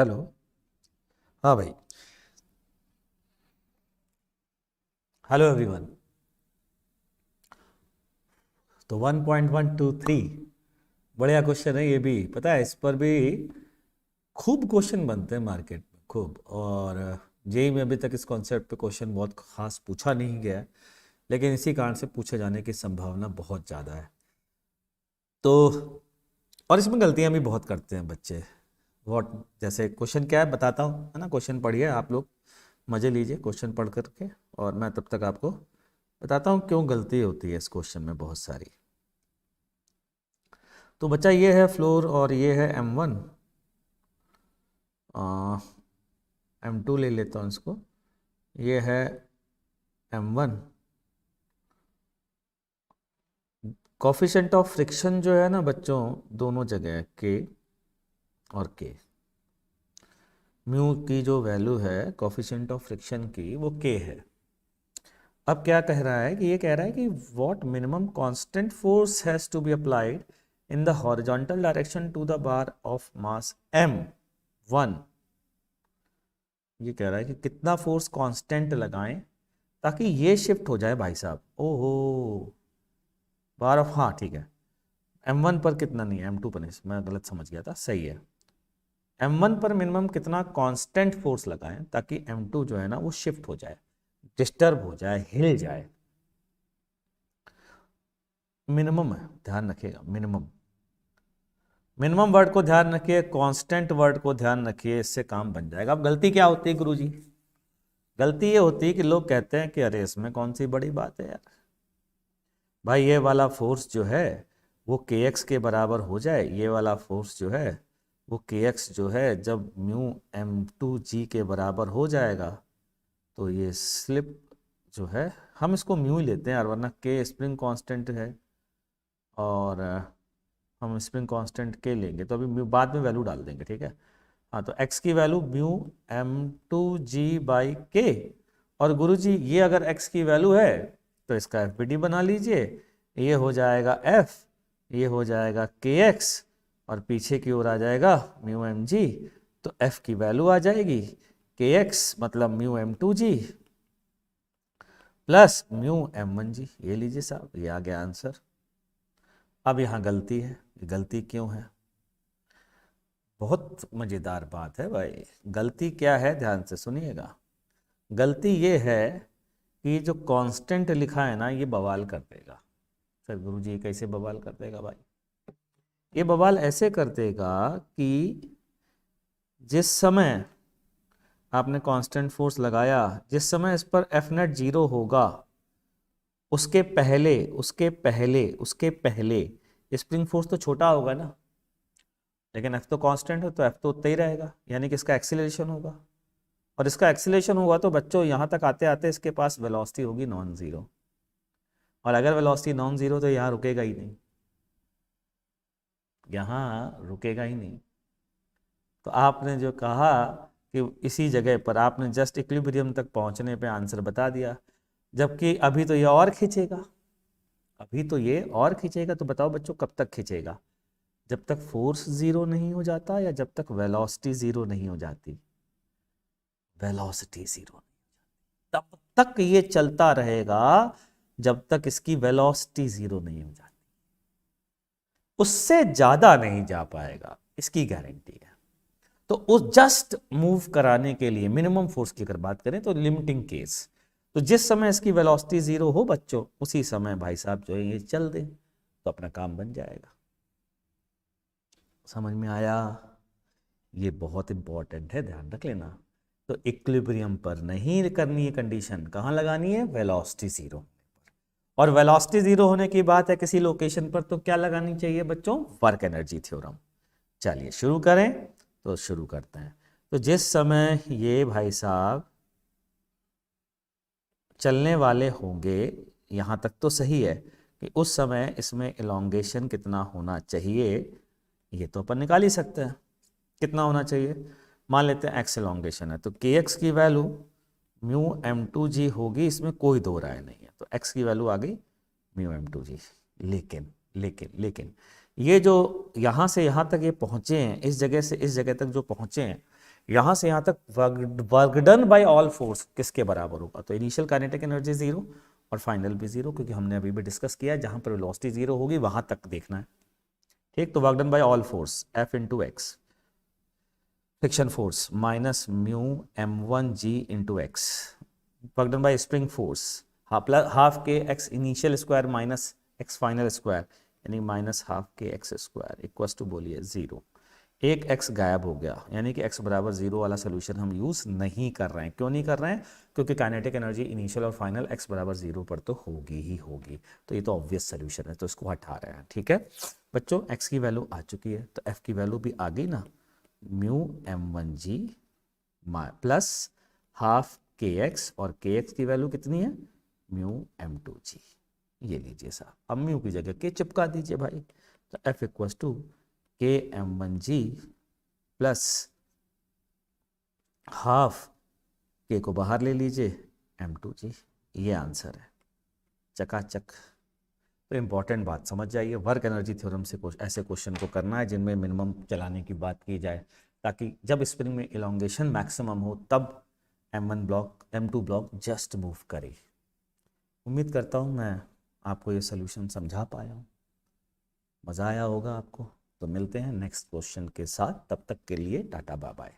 Hello. हाँ भाई। Hello everyone. तो 1.123 बढ़िया क्वेश्चन है ये भी, पता है इस पर भी खूब क्वेश्चन बनते हैं मार्केट में, खूब। और जेई में अभी तक इस कॉन्सेप्ट पे क्वेश्चन बहुत खास पूछा नहीं गया है, लेकिन इसी कारण से पूछे जाने की संभावना बहुत ज़्यादा है। तो और इसमें गलतियां भी बहुत करते हैं बच्चे। व्हाट, जैसे क्वेश्चन क्या है बताता हूँ, है ना। क्वेश्चन पढ़िए आप लोग, मज़े लीजिए क्वेश्चन पढ़ करके, और मैं तब तक आपको बताता हूँ क्यों गलती होती है इस क्वेश्चन में बहुत सारी। तो बच्चा ये है फ्लोर और ये है M1, M2 ले लेता हूँ इसको। ये है M1। कॉफिशेंट ऑफ फ्रिक्शन जो है ना बच्चों, दोनों जगह है K और K। म्यू की जो वैल्यू है कॉफिशेंट ऑफ फ्रिक्शन की, वो K है। अब क्या कह रहा है कि ये कह रहा है कि what minimum constant force has to be applied in the horizontal direction to the bar of mass M1। ये कह रहा है कि कितना फोर्स कांस्टेंट लगाएं ताकि ये शिफ्ट हो जाए भाई साहब। ओहो, बार ऑफ, हाँ ठीक है। M1 पर कितना नहीं है, M2 पर नहीं, मैं गलत समझ गया था, सही है। M1 पर मिनिमम कितना कांस्टेंट फोर्स लगाएं ताकि M2 जो है ना वो शिफ्ट हो जाए, डिस्टर्ब हो जाए, हिल जाए। मिनिमम है, ध्यान रखिएगा, मिनिमम। मिनिमम वर्ड को ध्यान रखिए, कांस्टेंट वर्ड को ध्यान रखिए, इससे काम बन जाएगा। अब गलती क्या होती है गुरुजी? गलती ये होती है कि लोग कहते हैं कि अरे इसमें कौन सी बड़ी बात है यार, भाई ये वाला फोर्स जो है वो के एक्स के बराबर हो जाए, ये वाला फोर्स जो है वो के एक्स जो है जब म्यू M2G के बराबर हो जाएगा तो ये स्लिप जो है, हम इसको म्यू ही लेते हैं यार, वरना के स्प्रिंग कांस्टेंट है और हम स्प्रिंग कांस्टेंट के लेंगे तो अभी म्यू बाद में वैल्यू डाल देंगे, ठीक है। हाँ, तो x की वैल्यू म्यू M2G/K। और गुरुजी ये अगर x की वैल्यू है तो इसका FBD बना लीजिए, ये हो जाएगा F, ये हो जाएगा KX, और पीछे की ओर आ जाएगा म्यू MG। तो F की वैल्यू आ जाएगी KX मतलब mu M2G plus mu M1G। ये लीजिए साहब, ये आ गया आंसर। अब यहाँ गलती है, गलती क्यों है? बहुत मजेदार बात है भाई। गलती क्या है, ध्यान से सुनिएगा। गलती ये है कि जो कांस्टेंट लिखा है ना ये बवाल कर देगा। सर गुरुजी ये कैसे बवाल कर देगा भाई? ये बवाल ऐसे कर देगा कि जिस समय आपने कांस्टेंट फोर्स लगाया, जिस समय इस पर एफ नेट 0 होगा उसके पहले स्प्रिंग फोर्स तो छोटा होगा ना, लेकिन एफ तो कांस्टेंट है तो एफ तो उतना ही रहेगा, यानी कि इसका एक्सीलरेशन होगा। और इसका एक्सीलरेशन हुआ तो बच्चों यहाँ तक आते आते इसके पास वेलोसिटी होगी नॉन जीरो, और अगर वेलोसिटी नॉन जीरो तो यहाँ रुकेगा ही नहीं, यहाँ रुकेगा ही नहीं। तो आपने जो कहा कि इसी जगह पर आपने जस्ट इक्विलिब्रियम तक पहुंचने पे आंसर बता दिया, जबकि अभी तो ये और खींचेगा, अभी तो ये और खींचेगा। तो बताओ बच्चों कब तक खींचेगा? जब तक फोर्स जीरो नहीं हो जाता या जब तक वेलोसिटी जीरो नहीं हो जाती? वेलोसिटी जीरो, तब तक ये चलता रहेगा जब तक इसकी वेलोसिटी जीरो नहीं हो जाती। उससे ज्यादा नहीं जा पाएगा, इसकी गारंटी है। तो उस जस्ट मूव कराने के लिए मिनिमम फोर्स की अगर बात करें तो लिमिटिंग केस, तो जिस समय इसकी वेलोसिटी जीरो हो बच्चों उसी समय भाई साहब जो है ये चल दे तो अपना काम बन जाएगा। समझ में आया? ये बहुत इंपॉर्टेंट है, ध्यान रख लेना। तो इक्विलिब्रियम पर नहीं करनी है कंडीशन, कहाँ लगानी है? Velocity zero. और वेलोसिटी जीरो होने की बात है किसी लोकेशन पर तो क्या लगानी चाहिए बच्चों? Work energy theorem. चलिए शुरू करें, तो शुरू करते हैं। तो जिस समय ये भाई साहब चलने वाले होंगे, यहाँ तक तो सही है कि उस समय इसमें इलोंगेशन कितना होना चाहिए, ये तो अपन निकाल ही सकते हैं। कितना होना चाहिए? मान लेते हैं एक्स इलोंगेशन है तो के एक्स की वैल्यू म्यू M2G होगी, इसमें कोई दो राय नहीं है। तो एक्स की वैल्यू आ गई म्यू M2G। लेकिन लेकिन लेकिन ये जो यहाँ से यहाँ तक ये पहुँचे हैं, इस जगह से इस जगह तक जो पहुँचे हैं, यहां से यहां तक work done by all force किसके बराबर होगा? तो इनिशियल काइनेटिक एनर्जी जीरो और फाइनल भी जीरो, क्योंकि हमने अभी भी डिस्कस किया है जहां पर वेलोसिटी जीरो होगी वहां तक देखना है। ठीक, तो work done by all force F into x, friction force minus mu m1g into x, work done by spring force half k x initial square minus x final square, यानी minus half k x square equals to बोलिए zero. एक x गायब हो गया, यानी कि x बराबर zero वाला सोल्यूशन हम यूज नहीं कर रहे हैं। क्यों नहीं कर रहे हैं? क्योंकि काइनेटिक एनर्जी इनिशियल और फाइनल x बराबर जीरो पर तो होगी ही होगी, तो ये तो ऑब्वियस सोल्यूशन है, तो इसको हटा रहे हैं। ठीक है बच्चों, x की वैल्यू आ चुकी है तो f की वैल्यू भी आ गई ना, mu m1g plus half kx, और kx की वैल्यू कितनी है? Mu m2g। ये लीजिए साहब, अब म्यू की जगह k चिपका दीजिए भाई, तो f इक्वल्स टू के m1g प्लस हाफ के को बाहर ले लीजिए m2g। ये आंसर है, चकाचक। तो इंपॉर्टेंट बात समझ जाइए, वर्क एनर्जी थ्योरम से ऐसे क्वेश्चन को करना है जिनमें मिनिमम चलाने की बात की जाए, ताकि जब स्प्रिंग में इलोंगेशन मैक्सिमम हो तब m1 block m2 block just move करे। उम्मीद करता हूँ मैं आपको ये सोल्यूशन समझा पाया हूँ, मज़ा आया होगा आपको। तो मिलते हैं नेक्स्ट क्वेश्चन के साथ, तब तक के लिए टाटा बाय बाय।